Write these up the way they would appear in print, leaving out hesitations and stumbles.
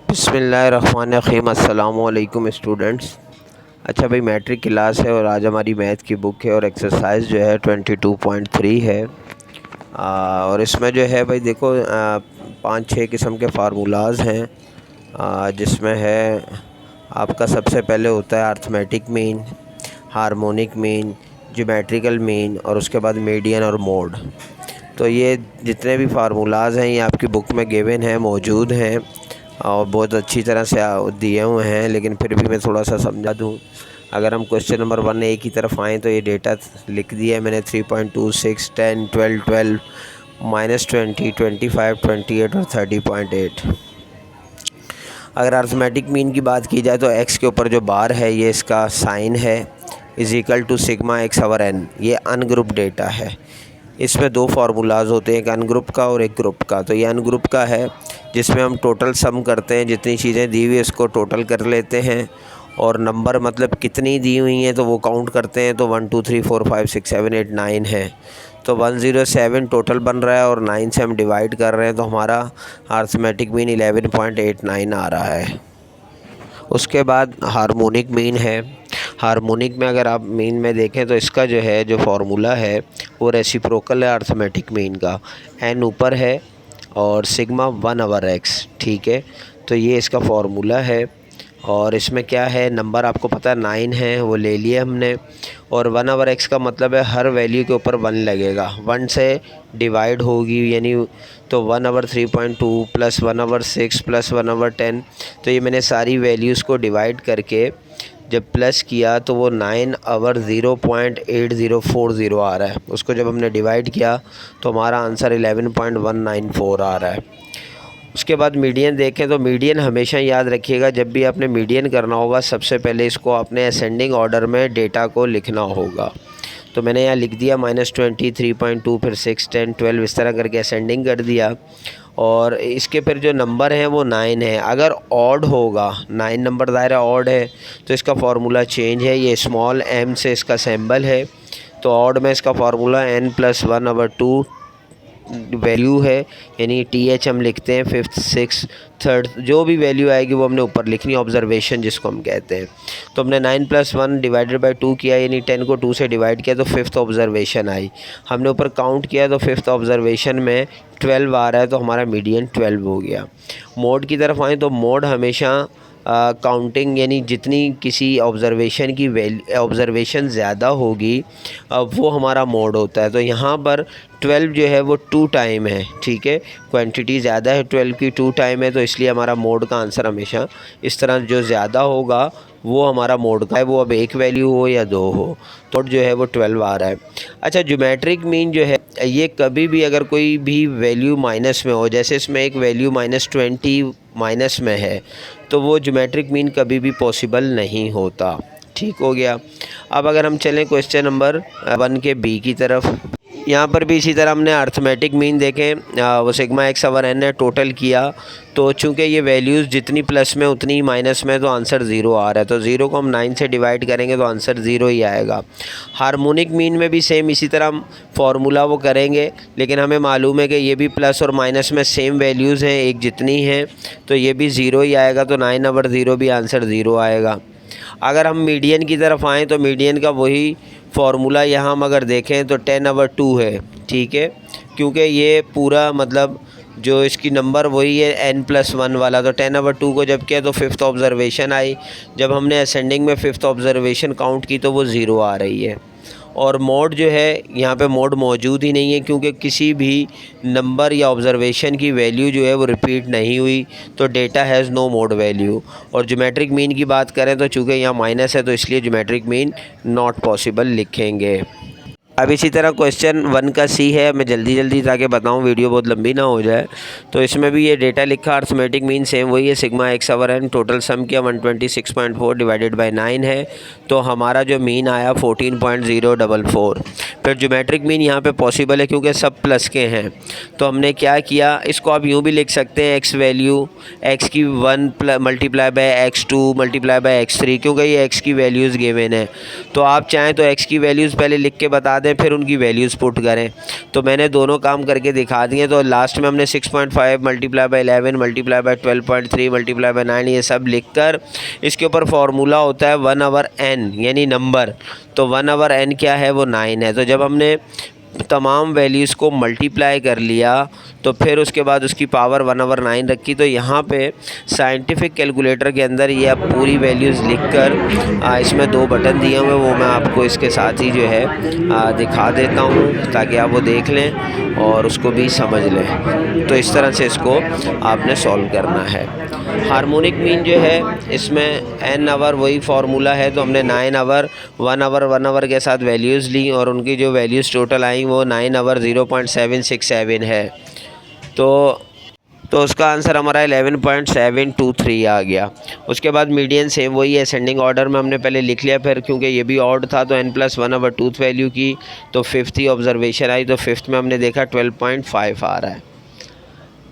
बिस्मिल्लाहिर्रहमानिर्रहीम। अस्सलामुअलैकुम स्टूडेंट्स। अच्छा भाई, मैट्रिक क्लास है और आज हमारी मैथ की बुक है और एक्सरसाइज जो है 22.3 है। और इसमें जो है भाई देखो 5-6 किस्म के फार्मूलाज हैं, जिसमें है आपका सबसे पहले होता है arithmetic mean, harmonic mean, geometrical mean और उसके बाद मीडियन और मोड। तो ये जितने भी फार्मूलाज हैं ये आपकी बुक में गिवन हैं, मौजूद हैं और बहुत अच्छी तरह से दिए हुए हैं, लेकिन फिर भी मैं थोड़ा सा समझा दूँ। अगर हम क्वेश्चन नंबर 1A की तरफ आएँ तो ये डेटा लिख दिया है मैंने 3.26, 10, 12, 12, -20, 25, 28 और 30.8। अगर अर्थमेटिक मीन की बात की जाए तो x के ऊपर जो बार है ये इसका साइन है, = सिग्मा x ओवर n। ये अनग्रुप डेटा है। इसमें दो फार्मूलाज होते हैं, एक अनग्रुप का और एक ग्रुप का। तो ये अनग्रुप का है जिसमें हम टोटल सम करते हैं, जितनी चीज़ें दी हुई है उसको टोटल कर लेते हैं और नंबर मतलब कितनी दी हुई हैं तो वो काउंट करते हैं। तो 1 2 3 4 5 6 7 8 9 है, तो 107 टोटल बन रहा है और 9 से हम डिवाइड कर रहे हैं, तो हमारा अर्थमेटिक मीन 11.89 आ रहा है। उसके बाद हार्मोनिक मीन है। हार्मोनिक में अगर आप मीन में देखें तो इसका जो है जो फार्मूला है वो रेसिप्रोकल है अर्थमेटिक मीन का। n ऊपर है और सिग्मा 1/x, ठीक है। तो ये इसका फार्मूला है और इसमें क्या है, नंबर आपको पता है 9 है, वो ले लिए हमने। और 1/x का मतलब है हर वैल्यू के ऊपर 1 लगेगा, 1 से डिवाइड होगी, यानी तो 1/3.2 + 1/6 + 1/10। तो ये मैंने सारी वैल्यूज़ को डिवाइड करके जब प्लस किया तो वो 9/0.8040 आ रहा है। उसको जब हमने डिवाइड किया तो हमारा आंसर 11.194 आ रहा है। उसके बाद मीडियन देखें तो मीडियन हमेशा याद रखिएगा, जब भी आपने मीडियन करना होगा सबसे पहले इसको आपने असेंडिंग ऑर्डर में डेटा को लिखना होगा। तो मैंने यहाँ लिख दिया -20, 3.2, फिर 6, 10, 12, इस तरह करके असेंडिंग कर दिया। और इसके फिर जो नंबर हैं वो 9 है। अगर ऑड होगा, 9 नंबर दायरा ऑड है तो इसका फार्मूला चेंज है, ये स्मॉल m से इसका सिंबल है। तो ऑड में इसका फार्मूला n+1/2 वैल्यू है, यानी TH हम लिखते हैं, 5th 6th 3rd जो भी वैल्यू आएगी वो हमने ऊपर लिखनी है, ऑब्जर्वेशन जिसको हम कहते हैं। तो हमने 9 + 1 / 2 किया, यानी 10 को 2 से डिवाइड किया तो 5th ऑब्जर्वेशन आई। हमने ऊपर काउंट किया तो 5th ऑब्जर्वेशन में 12 आ रहा है, तो हमारा मीडियन 12 हो गया। मोड की तरफ आएँ तो मोड हमेशा काउंटिंग, यानी जितनी किसी ऑब्ज़र्वेशन की ऑब्ज़र्वेशन ज़्यादा होगी वो हमारा मोड होता है। तो यहाँ पर 12 जो है वो 2 टाइम है, ठीक है। क्वांटिटी ज़्यादा है 12 की, 2 टाइम है, तो इसलिए हमारा मोड का आंसर हमेशा इस तरह जो ज़्यादा होगा वो हमारा मोड का है, वो अब 1 वैल्यू हो या 2 हो। तो जो है वो 12 आ रहा है। अच्छा, ज्योमेट्रिक मीन जो है ये कभी भी अगर कोई भी वैल्यू माइनस में हो, जैसे इसमें एक वैल्यू -20 माइनस में है, तो वो ज्योमेट्रिक मीन कभी भी पॉसिबल नहीं होता। ठीक हो गया। अब अगर हम चलें क्वेश्चन नंबर 1 के बी की तरफ, यहाँ पर भी इसी तरह हमने अर्थमेटिक मीन देखें, वो सिग्मा x ओवर n है, टोटल किया। तो चूँकि ये वैल्यूज़ जितनी प्लस में उतनी ही माइनस में, तो आंसर 0 आ रहा है। तो 0 को हम 9 से डिवाइड करेंगे तो आंसर 0 ही आएगा। हार्मोनिक मीन में भी सेम इसी तरह हम फार्मूला वो करेंगे, लेकिन हमें मालूम है कि ये भी प्लस और माइनस में सेम वैल्यूज़ हैं, एक जितनी हैं, तो ये भी 0 ही आएगा। तो 9/0 भी आंसर 0 आएगा। अगर हम मीडियन की तरफ आएँ तो मीडियन का वही फार्मूला यहाँ हम अगर देखें तो 10/2 है, ठीक है, क्योंकि ये पूरा मतलब जो इसकी नंबर वही है n+1 वाला। तो 10/2 को जब किया तो 5th ऑब्जर्वेशन आई। जब हमने असेंडिंग में 5th ऑब्जर्वेशन काउंट की तो वो 0 आ रही है। और मोड जो है यहाँ पे मोड मौजूद ही नहीं है, क्योंकि किसी भी नंबर या ऑब्जर्वेशन की वैल्यू जो है वो रिपीट नहीं हुई, तो data has no mode value. और ज्योमेट्रिक मीन की बात करें तो चूँकि यहाँ माइनस है तो इसलिए ज्योमेट्रिक मीन नॉट पॉसिबल लिखेंगे। अब इसी तरह क्वेश्चन 1 का सी है, मैं जल्दी ताकि बताऊं, वीडियो बहुत लंबी ना हो जाए। तो इसमें भी ये डेटा लिखा, अर्थमेटिक मीन सेम वही है, sigma x over n, total sum किया 126.4 / 9 है, तो हमारा जो मीन आया 14.044। फिर ज्योमेट्रिक मीन यहाँ पे पॉसिबल है क्योंकि सब प्लस के हैं। तो हमने क्या किया, इसको आप यूँ भी लिख सकते हैं, x वैल्यू x की 1 × x2 × x3, क्योंकि ये x की वैल्यूज़ गिवन है। तो आप चाहें तो x की वैल्यूज़ पहले लिख के बता दें दें फिर उनकी वैल्यूज़ पुट करें। तो मैंने दोनों काम करके दिखा दिए। तो लास्ट में हमने 6.5 multiply by 11 multiply by 12.3 multiply by 9 ये सब लिख कर इसके ऊपर फार्मूला होता है 1/n यानी नंबर। तो 1/n क्या है, वो 9 है। तो जब हमने तमाम वैल्यूज़ को मल्टीप्लाई कर लिया तो फिर उसके बाद उसकी पावर 1/9 रखी। तो यहाँ पे साइंटिफिक कैलकुलेटर के अंदर ये आप पूरी वैल्यूज़ लिखकर इसमें 2 बटन दिए हुए वो मैं आपको इसके साथ ही जो है दिखा देता हूँ ताकि आप वो देख लें और उसको भी समझ लें। तो इस तरह से इसको आपने सॉल्व करना है। हार्मोनिक मीन जो है इसमें n आवर वही फार्मूला है। तो हमने 9 आवर 1 आवर के साथ वैल्यूज़ ली और उनकी जो वैल्यूज़ टोटल आई वो 9 आवर 0.767 है। तो उसका आंसर हमारा 11.723 आ गया। उसके बाद मीडियन सेम वही असेंडिंग ऑर्डर में हमने पहले लिख लिया। फिर क्योंकि ये भी ऑड था तो n+1 टूथ वैल्यू की तो 5th ही ऑब्जर्वेशन आई। तो 5th में हमने देखा 12.5 आ रहा है।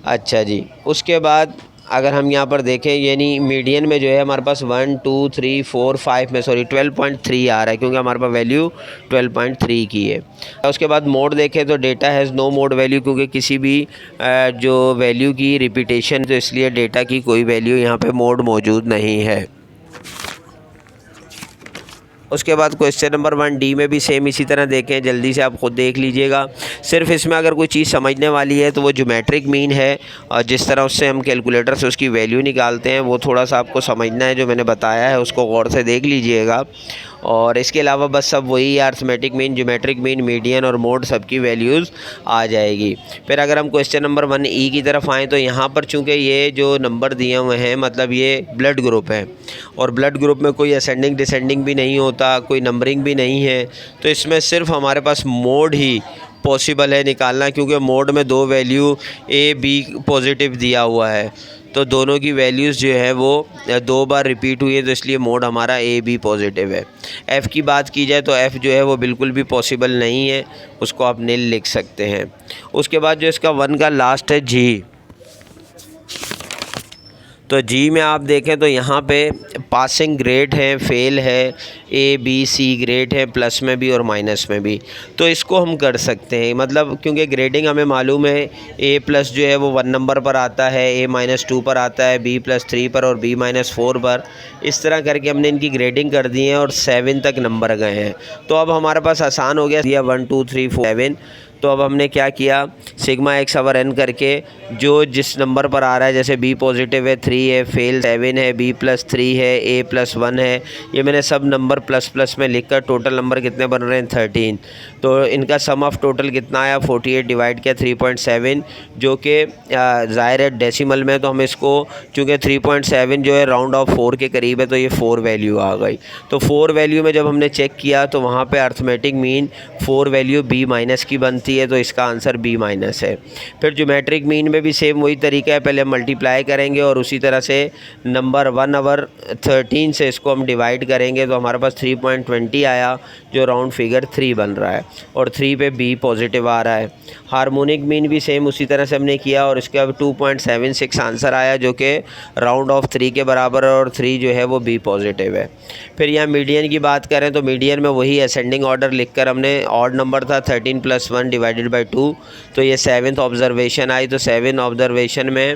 अच्छा जी, उसके बाद अगर हम यहाँ पर देखें यानी मीडियन में जो है हमारे पास 1 2 3 4 5 में 12.3 आ रहा है क्योंकि हमारे पास वैल्यू 12.3 की है। उसके बाद मोड देखें तो data has no mode value क्योंकि किसी भी जो वैल्यू की रिपीटेशन तो इसलिए डेटा की कोई वैल्यू यहाँ पे मोड मौजूद नहीं है। उसके बाद क्वेश्चन नंबर 1D में भी सेम इसी तरह देखें, जल्दी से आप खुद देख लीजिएगा। सिर्फ इसमें अगर कोई चीज़ समझने वाली है तो वो ज्योमेट्रिक मीन है और जिस तरह उससे हम कैलकुलेटर से उसकी वैल्यू निकालते हैं वो थोड़ा सा आपको समझना है। जो मैंने बताया है उसको गौर से देख लीजिएगा। और इसके अलावा बस सब वही arithmetic mean, geometric mean, median और मोड सबकी वैल्यूज़ आ जाएगी। फिर अगर हम क्वेश्चन नंबर 1E की तरफ आएँ तो यहाँ पर चूँकि ये जो नंबर दिए हुए हैं मतलब ये ब्लड ग्रुप है और ब्लड ग्रुप में कोई असेंडिंग डिसेंडिंग भी नहीं होता, कोई नंबरिंग भी नहीं है। तो इसमें सिर्फ हमारे पास मोड ही पॉसिबल है निकालना क्योंकि मोड में 2 वैल्यू A B पॉजिटिव दिया हुआ है। तो दोनों की वैल्यूज़ जो है वो 2 बार रिपीट हुई है तो इसलिए मोड हमारा A B पॉजिटिव है। F की बात की जाए तो F जो है वो बिल्कुल भी पॉसिबल नहीं है, उसको आप नील लिख सकते हैं। उसके बाद जो इसका 1 का लास्ट है G। तो जी में आप देखें तो यहाँ पे पासिंग ग्रेड है, फेल है, A B C ग्रेड है, प्लस में भी और माइनस में भी। तो इसको हम कर सकते हैं मतलब क्योंकि ग्रेडिंग हमें मालूम है A+ जो है वो 1 नंबर पर आता है, A-2 पर आता है, B+3 पर और B-4 पर। इस तरह करके हमने इनकी ग्रेडिंग कर दी है और 7 तक नंबर गए हैं। तो अब हमारे पास आसान हो गया 1 2 3 4 7। तो अब हमने क्या किया, सिग्मा x/n करके जो जिस नंबर पर आ रहा है जैसे B पॉजिटिव है 3 है, फेल 7 है, B+3 है, A+1 है, ये मैंने सब नंबर प्लस प्लस में लिखकर टोटल नंबर कितने बन रहे हैं 13। तो इनका सम ऑफ टोटल कितना आया 48 डिवाइड किया 3.7 जो कि ज़ाहिर है डेसिमल में। तो हम इसको चूँकि 3.7 जो है राउंड ऑफ 4 के करीब है तो ये 4 वैल्यू आ गई। तो 4 वैल्यू में जब हमने चेक किया तो वहाँ पर अर्थमेटिक मीन 4 वैल्यू B- की बनती है तो इसका आंसर B- है। फिर ज्योमेट्रिक मीन में भी सेम वही तरीका है, पहले मल्टीप्लाई करेंगे और उसी तरह से नंबर 1/13 से इसको हम डिवाइड करेंगे तो हमारे पास 3.20 आया जो राउंड फिगर 3 बन रहा है और 3 पे B पॉजिटिव आ रहा है। हार्मोनिक मीन भी सेम उसी तरह से हमने किया और इसके अब 2.76 आंसर आया जो कि राउंड ऑफ 3 के बराबर है और 3 जो है वो B पॉजिटिव है। फिर यहाँ मीडियन की बात करें तो मीडियन में वही असेंडिंग ऑर्डर लिखकर हमने ऑड नंबर था 13 + 1 डिवाइडेड बाई 2 तो ये 7th ऑब्जर्वेशन आई। तो 7 ऑब्जर्वेशन में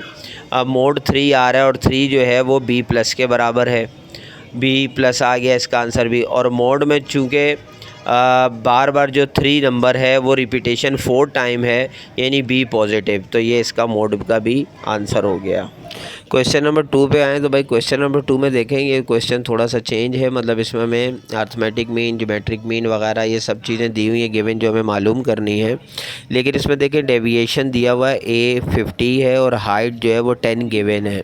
अब मोड 3 आ रहा है और 3 जो है वो B+ के बराबर है, B+ आ गया इसका आंसर भी। और मोड में चूँकि बार बार जो 3 नंबर है वो रिपीटेशन 4 टाइम है यानी B पॉजिटिव, तो ये इसका मोड का भी आंसर हो गया। क्वेश्चन नंबर 2 पे आए तो भाई क्वेश्चन नंबर 2 में देखेंगे क्वेश्चन थोड़ा सा चेंज है, मतलब इसमें हमें अर्थमेटिक मीन, ज्योमेट्रिक मीन वगैरह ये सब चीज़ें दी हुई हैं गिवन जो हमें मालूम करनी है। लेकिन इसमें देखें डेविएशन दिया हुआ है A50 है और हाइट जो है वो 10 गिवन है।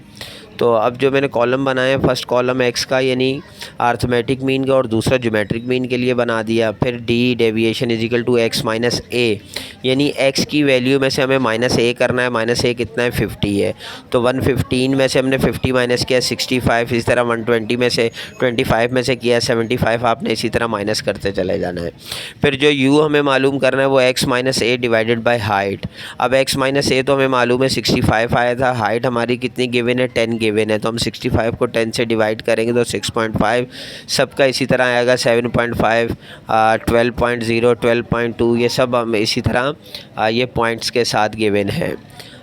तो अब जो मैंने कॉलम बनाया है फर्स्ट कॉलम x का यानी अर्थमेटिक मीन का और दूसरा ज्योमेट्रिक मीन के लिए बना दिया। फिर d डेविएशन = x - a यानी x की वैल्यू में से हमें -a करना है। -a कितना है 50 है तो 115 में से हमने 50 माइनस किया 65। इस तरह 120 में से 25 में से किया 75। आपने इसी तरह माइनस करते चले जाना है। फिर जो u हमें मालूम करना है वो x - a divided by height. अब x - a तो हमें मालूम है 65 आया था, हाइट हमारी कितनी गिवन है 10 गिवन है, तो हम 65 को 10 से डिवाइड करेंगे तो 6.5, सबका इसी तरह आएगा 7.5, 12.0, 12.2, ये सब हम इसी तरह ये पॉइंट्स के साथ गिवन है।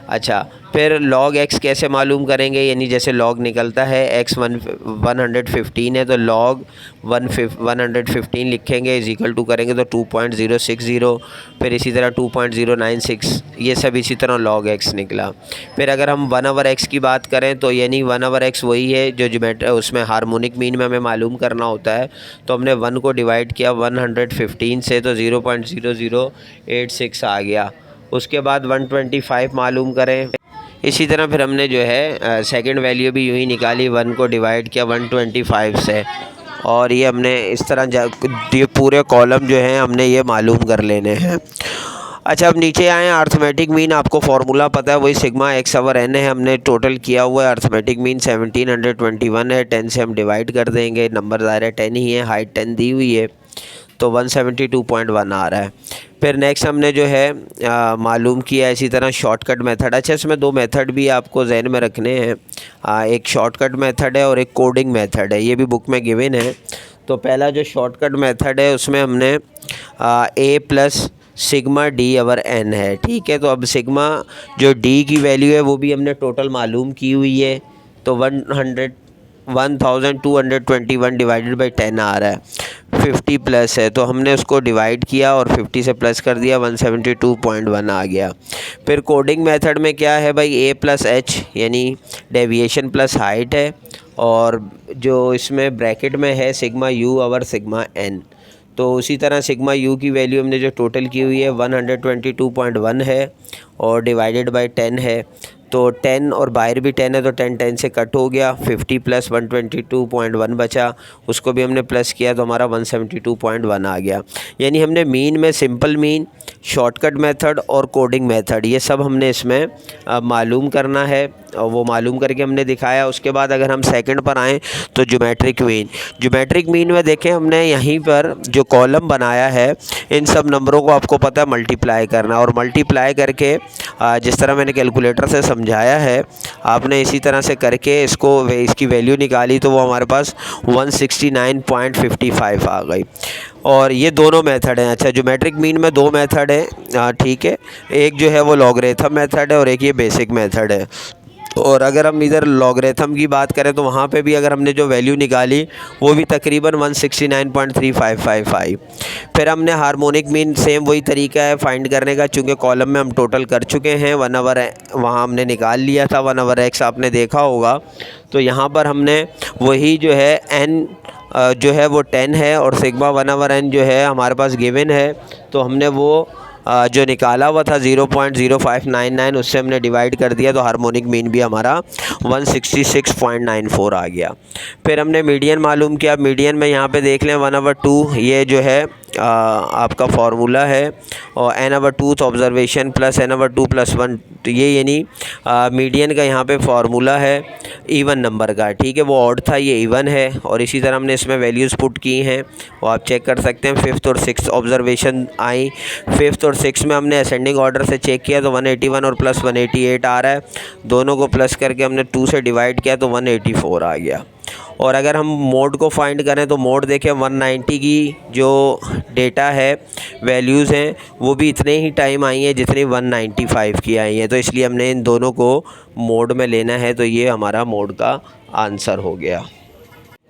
अच्छा, फिर log x कैसे मालूम करेंगे, यानी जैसे log निकलता है x 115 है तो log 115 लिखेंगे, इज इक्वल टू करेंगे तो 2.060, फिर इसी तरह 2.096, ये सब इसी तरह log x निकला। फिर अगर हम 1/x की बात करें तो यानी 1/x वही है जो ज्योमेट्री उसमें हार्मोनिक मीन में हमें मालूम करना होता है, तो हमने 1 को डिवाइड किया 115 से तो 0.0086 आ गया। उसके बाद 125 मालूम करें, इसी तरह फिर हमने जो है सेकंड वैल्यू भी यूँ ही निकाली, 1 को डिवाइड किया 125 से, और ये हमने इस तरह ये पूरे कॉलम जो हैं हमने ये मालूम कर लेने हैं। अच्छा, अब नीचे आए, अर्थमेटिक मीन आपको फार्मूला पता है, वही सिग्मा x/n है, हमने टोटल किया हुआ है। अर्थमेटिक मीन 1721 है, 10 से हम डिवाइड कर देंगे, नंबर ज़ाहिर है 10 ही है, हाइट 10 दी हुई है तो 172.1 आ रहा है। फिर नेक्स्ट हमने जो है मालूम किया इसी तरह शॉर्टकट मेथड। अच्छा, इसमें दो मेथड भी आपको जहन में रखने हैं, एक शॉर्टकट मेथड है और एक कोडिंग मेथड है, ये भी बुक में गिवन है। तो पहला जो शॉर्टकट मेथड है उसमें हमने a प्लस सिग्मा d/n है, ठीक है। तो अब सिग्मा जो d की वैल्यू है वो भी हमने टोटल मालूम की हुई है, तो 1221 डिवाइडेड बाई 10 आ रहा है, 50 प्लस है तो हमने उसको डिवाइड किया और 50 से प्लस कर दिया, 172.1 आ गया। फिर कोडिंग मेथड में क्या है भाई, a प्लस h यानी डेविएशन प्लस हाइट है, और जो इसमें ब्रैकेट में है सिग्मा u/सिग्मा n, तो उसी तरह सिग्मा u की वैल्यू हमने जो टोटल की हुई है 122.1 है और डिवाइडेड बाई 10 है, तो 10 और बाहर भी 10 है तो 10 से कट हो गया, 50 प्लस 122.1 बचा, उसको भी हमने प्लस किया तो हमारा 172.1 आ गया। यानी हमने मीन में सिंपल मीन, शॉर्टकट मेथड और कोडिंग मेथड ये सब हमने इसमें मालूम करना है, और वो मालूम करके हमने दिखाया। उसके बाद अगर हम सेकंड पर आएँ तो ज्योमेट्रिक मीन में देखें हमने यहीं पर जो कॉलम बनाया है इन सब नंबरों को आपको पता है मल्टीप्लाई करना, और मल्टीप्लाई करके जिस तरह मैंने कैलकुलेटर से समझाया है आपने इसी तरह से करके इसकी वैल्यू निकाली तो वो हमारे पास 169.55 आ गई। और ये दोनों मेथड हैं। अच्छा, ज्योमेट्रिक मीन में दो मेथड है, ठीक है, एक जो है वो लॉगरिथम मेथड है और एक ये बेसिक मेथड है। और अगर हम इधर लॉगरिथम की बात करें तो वहाँ पे भी अगर हमने जो वैल्यू निकाली वो भी तकरीबन 169.3555 आई। फिर हमने हार्मोनिक मीन सेम वही तरीका है फाइंड करने का, चूँकि कॉलम में हम टोटल कर चुके हैं 1/, वहाँ हमने निकाल लिया था 1/x आपने देखा होगा, तो यहाँ पर हमने वही जो है n जो है वो 10 है और सिग्मा 1/n जो है हमारे पास गिवन है, तो हमने वो जो निकाला हुआ था 0.0599 उससे हमने डिवाइड कर दिया, तो हार्मोनिक मीन भी हमारा 166.94 आ गया। फिर हमने मीडियन मालूम किया, मीडियन में यहाँ पे देख लें 1/2 ये जो है आपका फार्मूला है, और n/2 ऑब्जर्वेशन प्लस n/2 + 1, तो ये यानी मीडियन का यहाँ पे फार्मूला है इवन नंबर का, ठीक है, वो ऑड था ये इवन है। और इसी तरह हमने इसमें वैल्यूज़ पुट की हैं, वो आप चेक कर सकते हैं। 5th और 6th ऑब्जर्वेशन आई, 5th और 6th में हमने असेंडिंग ऑर्डर से चेक किया तो 181 और प्लस 188 आ रहा है, दोनों को प्लस करके हमने 2 से डिवाइड किया तो 184 आ गया। और अगर हम मोड को फाइंड करें तो मोड देखें 190 की जो डेटा है वैल्यूज़ हैं वो भी इतने ही टाइम आई हैं जितनी 195 की आई हैं, तो इसलिए हमने इन दोनों को मोड में लेना है, तो ये हमारा मोड का आंसर हो गया।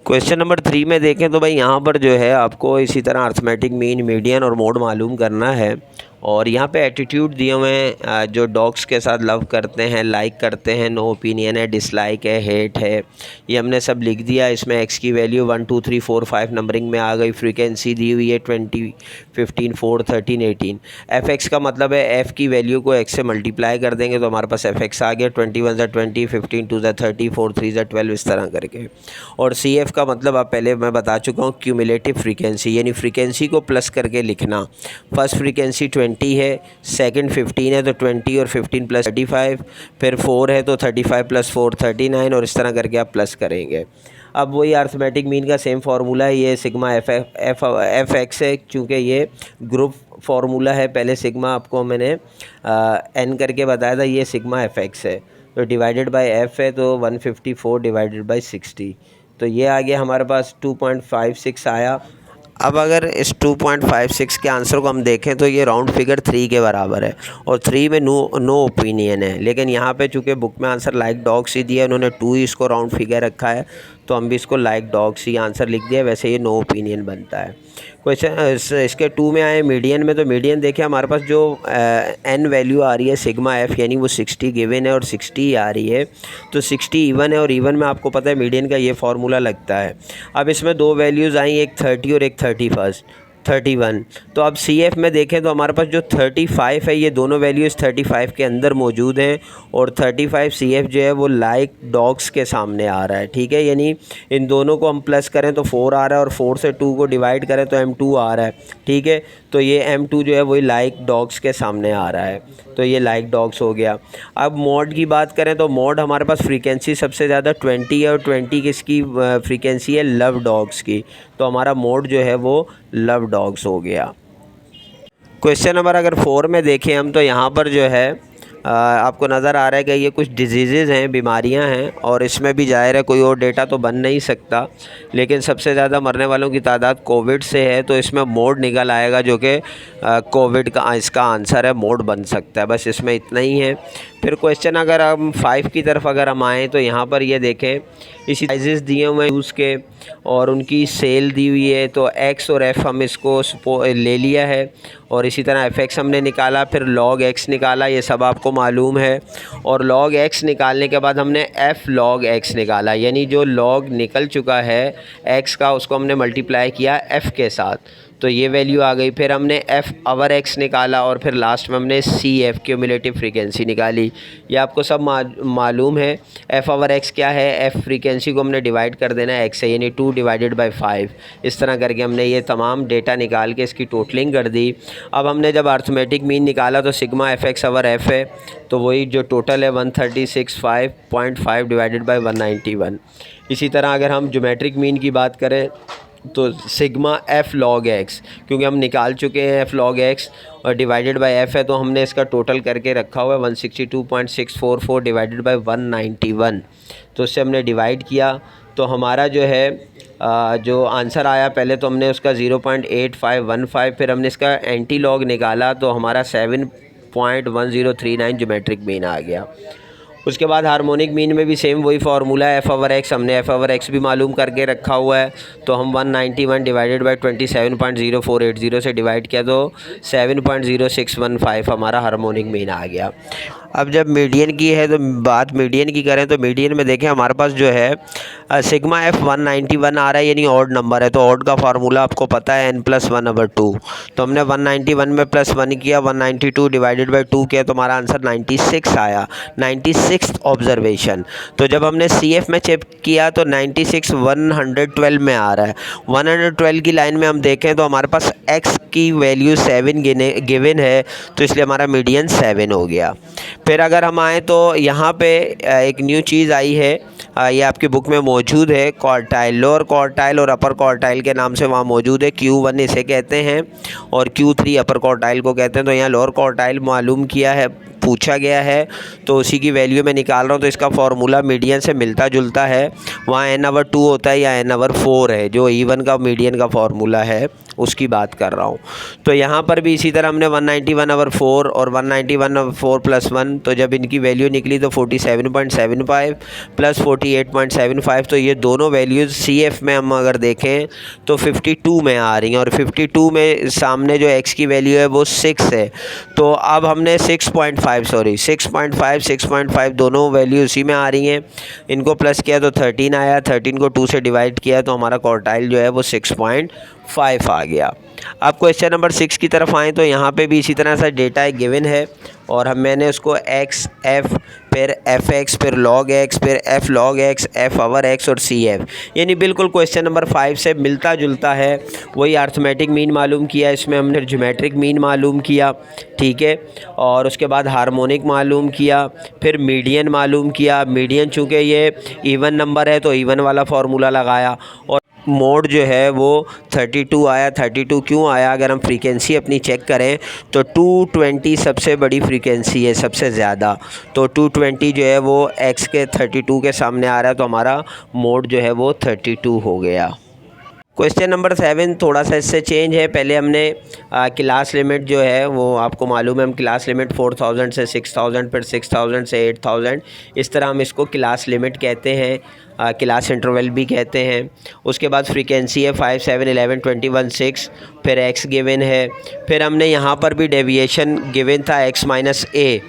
क्वेश्चन नंबर 3 में देखें तो भाई यहाँ पर जो है आपको इसी तरह अर्थमेटिक मीन, मीडियन और मोड मालूम करना है, और यहाँ पे एटीट्यूड दिए हुए हैं, जो डॉग्स के साथ लव करते हैं, लाइक करते हैं, नो ओपिनियन है, डिसलाइक है, हेट है, ये हमने सब लिख दिया। इसमें एक्स की वैल्यू 1 2 3 4 5 नंबरिंग में आ गई, फ्रीक्वेंसी दी हुई है 20 15 4 13 18। एफ एक्स का मतलब है एफ़ की वैल्यू को एक्स से मल्टीप्लाई कर देंगे तो हमारे पास एफ एक्स आ गया, 21 × 20, 15 2 30, 4 3 12 इस तरह करके। और सी एफ का मतलब आप पहले मैं बता चुका हूँ क्यूमुलेटिव फ्रीक्वेंसी, यानी फ्रीक्वेंसी को प्लस करके लिखना। फर्स्ट फ्रीक्वेंसी 20 है, सेकंड 15 है तो 20 और 15 + 35, फिर 4 है तो 35 + 4 39, और इस तरह करके आप प्लस करेंगे। अब वही अर्थमेटिक मीन का सेम फार्मूला है, ये सिग्मा एफ एक्स है, चूँकि ये ग्रुप फार्मूला है, पहले सिग्मा आपको मैंने एन करके बताया था, ये सिग्मा एफ एक्स है। तो डिवाइडेड बाय एफ़ है तो 154 डिवाइडेड बाय 60, तो ये आ गया हमारे पास 2.56 आया। अब अगर इस 2.56 के आंसर को हम देखें तो ये राउंड फिगर 3 के बराबर है और 3 में नो ओपिनियन है, लेकिन यहाँ पे चूँकि बुक में आंसर लाइक डॉग्स ही दिया है, उन्होंने 2 ही इसको राउंड फिगर रखा है, तो हम भी इसको लाइक डॉग्स ही आंसर लिख दिया, वैसे ये नो ओपिनियन बनता है। क्वेश्चन इसके 2 में आए मीडियन में, तो मीडियन देखिए हमारे पास जो एन वैल्यू आ रही है सिग्मा एफ़, यानी वो 60 गिवन है और 60 आ रही है, तो 60 इवन है और इवन में आपको पता है मीडियन का ये फार्मूला लगता है। अब इसमें 2 वैल्यूज़ आई, एक 30 और एक 31, तो अब सी एफ़ में देखें तो हमारे पास जो 35 है, ये दोनों वैल्यूज़ 35 के अंदर मौजूद हैं और 35 सी एफ़ जो है वो लाइक डॉग्स के सामने आ रहा है, ठीक है। यानी इन दोनों को हम प्लस करें तो 4 आ रहा है और 4 से 2 को डिवाइड करें तो M2 आ रहा है, ठीक है। तो ये M2 जो है वही लाइक डॉग्स के सामने आ रहा है, तो ये लाइक डॉग्स हो गया। अब मोड की बात करें तो मोड हमारे पास फ्रीक्वेंसी सबसे ज़्यादा 20 है और 20 किसकी फ्रीक्वेंसी है, लव डॉग्स की, तो हमारा मोड जो है वो लव डॉग्स हो गया। क्वेश्चन नंबर अगर 4 में देखें हम, तो यहाँ पर जो है आपको नज़र आ रहा है कि ये कुछ डिजीज़ हैं, बीमारियां हैं, और इसमें भी जाहिर है कोई और डेटा तो बन नहीं सकता, लेकिन सबसे ज़्यादा मरने वालों की तादाद कोविड से है, तो इसमें मोड निकल आएगा जो कि कोविड का इसका आंसर है, मोड बन सकता है। बस इसमें इतना ही है। फिर क्वेश्चन अगर हम 5 की तरफ अगर हम आएँ तो यहाँ पर ये देखें इसी साइजेस दिए हुए हैं यूज़ के और उनकी सेल दी हुई है, तो एक्स और एफ़ हम इसको ले लिया है और इसी तरह एफ एक्स हमने निकाला, फिर लॉग एक्स निकाला, ये सब आपको मालूम है। और लॉग एक्स निकालने के बाद हमने एफ़ लॉग एक्स निकाला, यानी जो लॉग निकल चुका है एक्स का उसको हमने मल्टीप्लाई किया एफ़ के साथ, तो ये वैल्यू आ गई। फिर हमने एफ़ आवर एक्स निकाला और फिर लास्ट में हमने सी एफ़ क्यूमुलेटिव फ्रीक्वेंसी निकाली। ये आपको सब मालूम है। एफ़ आवर एक्स क्या है, एफ़ फ्रीक्वेंसी को हमने डिवाइड कर देना है एक्स से, यानी 2 डिवाइडेड बाई 5। इस तरह करके हमने ये तमाम डेटा निकाल के इसकी टोटलिंग कर दी। अब हमने जब अर्थमेटिक मीन निकाला तो sigma f x over f है, तो वही जो टोटल है 136.5 डिवाइडेड बाई 191। इसी तरह अगर हम ज्योमेट्रिक मीन की बात करें तो सिग्मा एफ़ लॉग एक्स, क्योंकि हम निकाल चुके हैं एफ़ लॉग एक्स और डिवाइडेड बाय एफ़ है, तो हमने इसका टोटल करके रखा हुआ है 162.644 डिवाइडेड बाय 191, तो उससे हमने डिवाइड किया तो हमारा जो है जो आंसर आया, पहले तो हमने उसका 0.8515, फिर हमने इसका एंटी लॉग निकाला तो हमारा 7.1039 ज्योमेट्रिक मीन आ गया। उसके बाद हार्मोनिक मीन में भी सेम वही फार्मूला है, एफ़ आवर एक्स, हमने एफ़ आवर एक्स भी मालूम करके रखा हुआ है, तो हम 191 डिवाइडेड बाई 27.0480 से डिवाइड किया तो 7.0615 हमारा हार्मोनिक मीन आ गया। अब जब मीडियन की है तो बात मीडियन की करें तो मीडियन में देखें हमारे पास जो है सिग्मा एफ़ 191 आ रहा है, यानी ऑड नंबर है, तो ऑड का फार्मूला आपको पता है n+1/2, तो हमने 191 में +1 किया, 192 डिवाइडेड बाई 2 किया तो हमारा आंसर 96 आया, 96 ऑब्जर्वेशन। तो जब हमने सी एफ़ में चेक किया तो 96 112 में आ रहा है। 112 की लाइन में हम देखें तो हमारे पास एक्स की वैल्यू 7 गिवन है, तो इसलिए हमारा मीडियन 7 हो गया। फिर अगर हम आएँ तो यहाँ पे एक न्यू चीज़ आई है, ये आपकी बुक में मौजूद है, क्वार्टाइल, लोअर क्वार्टाइल और अपर क्वार्टाइल के नाम से वहाँ मौजूद है। Q1 इसे कहते हैं और Q3 अपर क्वार्टाइल को कहते हैं। तो यहाँ लोअर क्वार्टाइल मालूम किया है, पूछा गया है, तो उसी की वैल्यू मैं निकाल रहा हूँ। तो इसका फार्मूला मीडियन से मिलता जुलता है, वहाँ n/2 होता है या n/4 है, जो E1 का मीडियन का फार्मूला है उसकी बात कर रहा हूँ। तो यहाँ पर भी इसी तरह हमने 191/4 और 191/4 + 1, तो जब इनकी वैल्यू निकली तो 47.75 + 48.75, तो ये दोनों वैल्यूज़ सी एफ़ में हम अगर देखें तो 52 में आ रही हैं और 52 में सामने जो x की वैल्यू है वो 6 है। तो अब हमने 6.5 दोनों वैल्यू उसी में आ रही हैं, इनको प्लस किया तो 13 आया, 13 को 2 से डिवाइड किया तो हमारा क्वार्टाइल जो है वो 6.5 आ गया। अब क्वेश्चन नंबर 6 की तरफ आएँ तो यहाँ पे भी इसी तरह सा डेटा गिवन है और मैंने उसको एक्स एफ़ फिर एफ एक्स फिर लॉग एक्स फिर f log x f over x और सी एफ़, यानी बिल्कुल क्वेश्चन नंबर 5 से मिलता जुलता है। वही अर्थमेटिक मीन मालूम किया, इसमें हमने ज्योमेट्रिक मीन मालूम किया, ठीक है, और उसके बाद हार्मोनिक मालूम किया, फिर मीडियन मालूम किया। मीडियन चूँकि ये इवन नंबर है तो इवन वाला फार्मूला लगाया मोड जो है वो 32 आया। 32 क्यों आया? अगर हम फ्रीक्वेंसी अपनी चेक करें तो 220 सबसे बड़ी फ्रीक्वेंसी है, सबसे ज़्यादा। तो 220 जो है वो x के 32 के सामने आ रहा है, तो हमारा मोड जो है वो 32 हो गया। क्वेश्चन नंबर 7 थोड़ा सा इससे चेंज है। पहले हमने क्लास लिमिट जो है वो आपको मालूम है, हम क्लास लिमिट 4000 से 6000, फिर 6000 से 8000, इस तरह हम इसको क्लास लिमिट कहते हैं, क्लास इंटरवल भी कहते हैं। उसके बाद फ्रीक्वेंसी है 5, 7, 11, 21, 6, फिर एक्स गिवन है। फिर हमने यहाँ पर भी डेविएशन गिवन था x माइनस ए।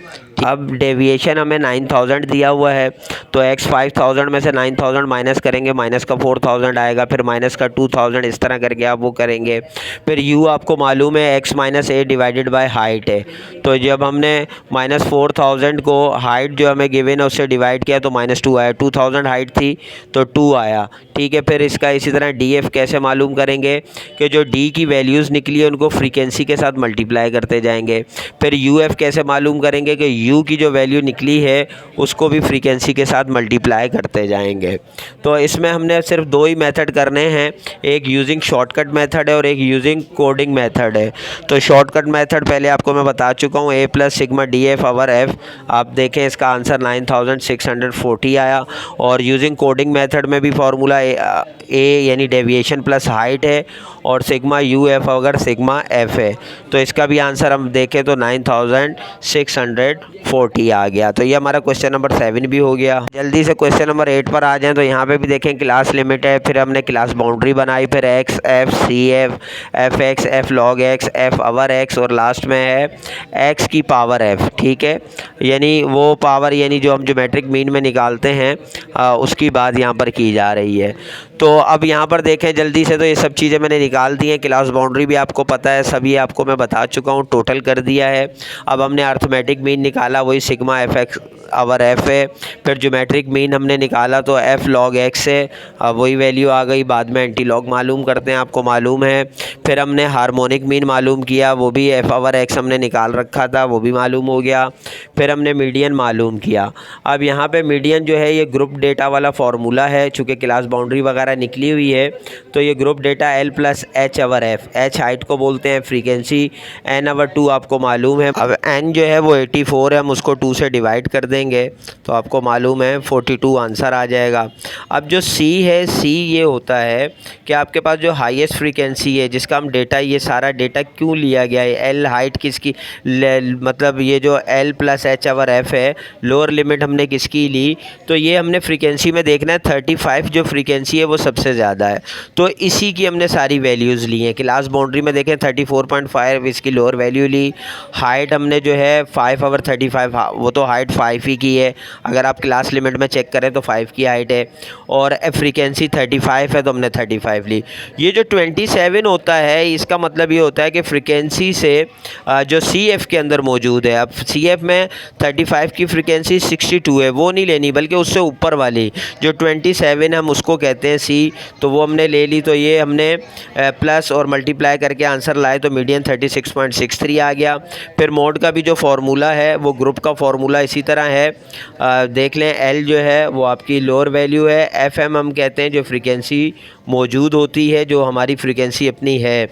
अब डेविएशन हमें 9000 दिया हुआ है, तो x 5000 में से 9000 माइनस करेंगे, माइनस का 4000 आएगा, फिर माइनस का 2000, इस तरह करके आप वो करेंगे। फिर u आपको मालूम है x minus A divided by height है, तो जब हमने माइनस 4000 को हाइट जो हमें गिवन है उससे डिवाइड किया तो -2 आया। 2000 हाइट थी तो 2 आया, ठीक है। फिर इसका इसी तरह df कैसे मालूम करेंगे कि जो d की वैल्यूज़ निकली है उनको फ्रीक्वेंसी के साथ मल्टीप्लाई करते जाएंगे। फिर uf कैसे मालूम करेंगे कि u की जो वैल्यू निकली है उसको भी फ्रीक्वेंसी के साथ मल्टीप्लाई करते जाएंगे। तो इसमें हमने सिर्फ 2 ही मेथड करने हैं, एक यूजिंग शॉर्टकट मेथड है और एक यूजिंग कोडिंग मेथड है। तो शॉर्टकट मेथड पहले आपको मैं बता चुका हूँ, a plus sigma df over f। आप देखें इसका आंसर 9640 आया। और यूजिंग कोडिंग मेथड में भी फार्मूला a यानी डेविएशन प्लस हाइट है और सिग्मा uf अगर सिग्मा f है, तो इसका भी आंसर हम देखें तो 9640 आ गया। तो ये हमारा क्वेश्चन नंबर 7 भी हो गया। जल्दी से क्वेश्चन नंबर 8 पर आ जाएं। तो यहाँ पे भी देखें क्लास लिमिट है, फिर हमने क्लास बाउंड्री बनाई, फिर x f c f f x f log x f over x और लास्ट में है x की पावर f, ठीक है। यानी वो पावर यानी जो हम ज्योमेट्रिक मीन में निकालते हैं उसकी बात यहाँ पर की जा रही है। तो अब यहाँ पर देखें जल्दी से, तो ये सब चीज़ें मैंने निकाल दी हैं। क्लास बाउंड्री भी आपको पता है, सभी आपको मैं बता चुका हूँ, टोटल कर दिया है। अब हमने अर्थमेटिक मीन निकाला, वही sigma f x over f है। फिर ज्योमेट्रिक मीन हमने निकाला तो एफ लॉग एक्स है, वही वैल्यू आ गई। बाद में एंटी लॉग मालूम करते हैं, आपको मालूम है। फिर हमने हार्मोनिक मीन मालूम किया, वो भी एफ आवर एक्स हमने निकाल रखा था, वो भी मालूम हो गया। फिर हमने मीडियन मालूम किया। अब यहाँ पे मीडियन जो है ये ग्रुप डेटा वाला फार्मूला है, चूँकि क्लास बाउंड्री वगैरह निकली हुई है तो ये group data l plus h over f, h height को बोलते हैं, फ्रीक्वेंसी एन आवर 2 आपको मालूम है। अब एन जो है वो 84 है, हम उसको 2 से डिवाइड कर देंगे तो आपको मालूम है 42 आंसर आ जाएगा। अब जो सी है, सी ये होता है कि आपके पास जो हाईएस्ट फ्रीक्वेंसी है जिसका हम डेटा, ये सारा डेटा क्यों लिया गया है, एल हाइट किसकी, मतलब ये जो l plus h over f है, लोअर लिमिट हमने किसकी ली, तो ये हमने फ्रीक्वेंसी में देखना है 35 जो फ्रीक्वेंसी है वो सबसे ज़्यादा है, तो इसी की हमने सारी वैल्यूज़ ली हैं। क्लास बाउंड्री में देखें 34.5 इसकी लोअर वैल्यू ली। हाइट हमने जो है 5 ओवर 35, वो तो हाइट 5 ही की है, अगर आप क्लास लिमिट में चेक करें तो 5 की हाइट है। और फ्रीक्वेंसी 35 है तो हमने 35 ली। ये जो 27 होता है इसका मतलब ये होता है कि फ्रीक्वेंसी से जो सी एफ़ के अंदर मौजूद है, अब सी एफ़ में 35 की फ्रीक्वेंसी 62 है, वो नहीं लेनी बल्कि उससे ऊपर वाली जो 27 है हम उसको कहते हैं सी, तो वो हमने ले ली। तो ये हमने प्लस और मल्टीप्लाई करके आंसर लाए तो मीडियन 36.63 आ गया। फिर मोड का भी जो फार्मूला है वो ग्रुप का फार्मूला इसी तरह है, देख लें। एल जो है वो आपकी लोअर वैल्यू है, एफ एम हम कहते हैं जो फ्रीक्वेंसी मौजूद होती है, जो हमारी फ्रीक्वेंसी अपनी है।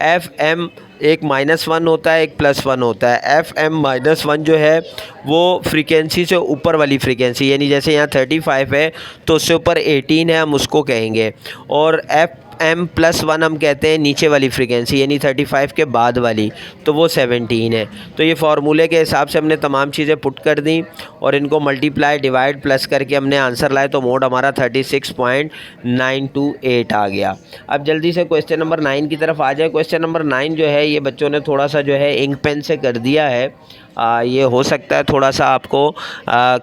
एफ एम एक -1 होता है, एक +1 होता है। एफ एम -1 जो है वो फ्रीक्वेंसी से ऊपर वाली फ्रीक्वेंसी, यानी जैसे यहाँ 35 है तो उससे ऊपर 18 है, हम उसको कहेंगे। और एफ एम +1 हम कहते हैं नीचे वाली फ्रीक्वेंसी, यानी 35 के बाद वाली, तो वो 17 है। तो ये फार्मूले के हिसाब से हमने तमाम चीज़ें पुट कर दी और इनको मल्टीप्लाई डिवाइड प्लस करके हमने आंसर लाए, तो मोड हमारा 36.928 आ गया। अब जल्दी से क्वेश्चन नंबर 9 की तरफ आ जाए। क्वेश्चन नंबर 9 जो है ये बच्चों ने थोड़ा सा जो है इंक पेन से कर दिया है, ये हो सकता है थोड़ा सा आपको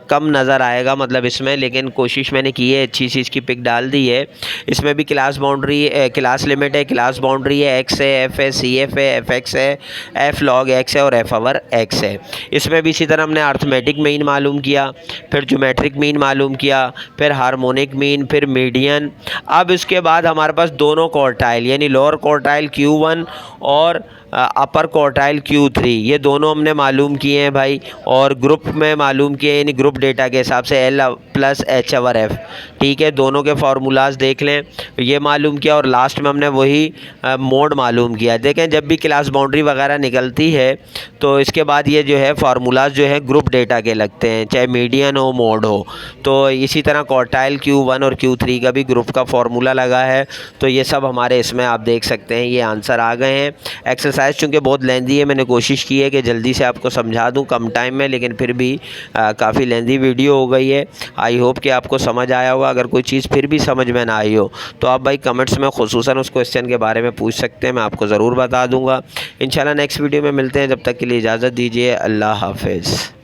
कम नज़र आएगा मतलब इसमें, लेकिन कोशिश मैंने की है, अच्छी सी इसकी पिक डाल दी है। इसमें भी क्लास बाउंड्री, क्लास लिमिट है, क्लास बाउंड्री है, एक्स है, एफ है, सी एफ है, एफ एक्स है, एफ लॉग एक्स है और एफ आवर एक्स है। इसमें भी इसी तरह हमने अर्थमेटिक मीन मालूम किया, फिर ज्योमेट्रिक मीन मालूम किया, फिर हार्मोनिक मीन, फिर मीडियन। अब इसके बाद हमारे पास दोनों क्वार्टाइल यानी लोअर क्वार्टाइल Q1 और अपर क्वार्टाइल Q3, ये दोनों हमने मालूम किए हैं भाई, और ग्रुप में मालूम किए, यानी ग्रुप डेटा के हिसाब से L + H/F, ठीक है। दोनों के फार्मूलाज देख लें, ये मालूम किया, और लास्ट में हमने वही मोड मालूम किया। देखें जब भी क्लास बाउंड्री वगैरह निकलती है तो इसके बाद ये जो है फार्मूलाज जो है ग्रुप डेटा के लगते हैं, चाहे मीडियन हो मोड हो। तो इसी तरह क्वार्टाइल Q1 और Q3 का भी ग्रुप का फार्मूला लगा है। तो ये सब हमारे इसमें आप देख सकते हैं, ये आंसर आ गए हैं। एक्सरसाइज चूँकि बहुत लेंदी है, मैंने कोशिश की है कि जल्दी से आपको समझा दूँ कम टाइम में, लेकिन फिर भी काफ़ी लेंदी वीडियो हो गई है। आई होप कि आपको समझ आया होगा। अगर कोई चीज़ फिर भी समझ में ना आई हो तो आप भाई कमेंट्स में खुसूसन उस क्वेश्चन के बारे में पूछ सकते हैं, मैं आपको ज़रूर बता दूंगा। इंशाल्लाह नेक्स्ट वीडियो में मिलते हैं, जब तक के लिए इजाज़त दीजिए। अल्लाह हाफ़िज़।